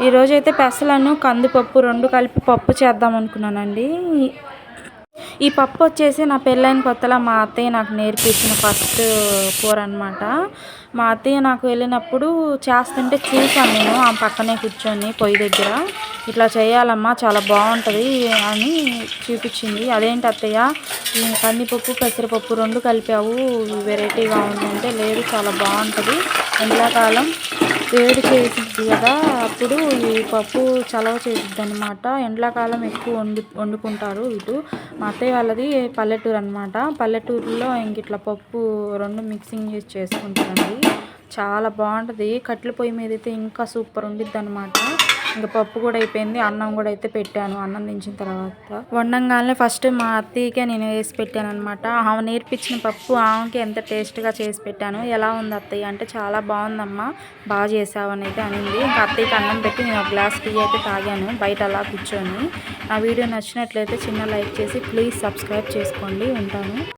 ఈరోజైతే పెసలను కందిపప్పు 2 కలిపి పప్పు చేద్దాం అనుకున్నానండి. ఈ పప్పు వచ్చేసి నా పెళ్ళైన కొత్తలో మా అత్తయ్య నాకు నేర్పించిన ఫస్ట్ కూర అనమాట. మా అత్తయ్య నాకు వెళ్ళినప్పుడు చేస్తుంటే చూసాను నేను. ఆమె పక్కనే కూర్చొని పొయ్యి దగ్గర ఇట్లా చేయాలమ్మా చాలా బాగుంటుంది అని చూపించింది. అదేంటి అత్తయ్య ఈ కందిపప్పు పెసరపప్పు 2 కలిపావు వెరైటీగా ఉందంటే, లేదు చాలా బాగుంటుంది, ఎండాకాలం వేడి చేసిద్ది కదా, అప్పుడు ఈ పప్పు చలవ చేసిద్ది అనమాట. ఎండాకాలం ఎక్కువ వండుకుంటారు ఇటు. మా అత్తయ్య వాళ్ళది పల్లెటూరు అనమాట. పల్లెటూరులో ఇంక ఇట్లా పప్పు 2 మిక్సింగ్ చేసి చేసుకుంటారండి. చాలా బాగుంటుంది. కట్టెల పొయ్యి మీద అయితే ఇంకా సూపర్ ఉండిద్ది అనమాట. ఇంకా పప్పు కూడా అయిపోయింది, అన్నం కూడా అయితే పెట్టాను. అన్నం దించిన తర్వాత వండంగానే ఫస్ట్ మా అత్తయ్యకే నేను వేసి పెట్టాను అనమాట. ఆమె నేర్పించిన పప్పు ఆమెకి ఎంత టేస్ట్గా చేసి పెట్టాను. ఎలా ఉంది అత్తయ్య అంటే, చాలా బాగుందమ్మా, బాగా చేసావని అయితే అనింది. ఇంకా అత్తయ్యకి అన్నం పెట్టి నేను ఒక గ్లాస్ టీ అయితే తాగాను బయట అలా కూర్చొని. నా వీడియో నచ్చినట్లయితే చిన్న లైక్ చేసి ప్లీజ్ సబ్స్క్రైబ్ చేసుకోండి. ఉంటాను.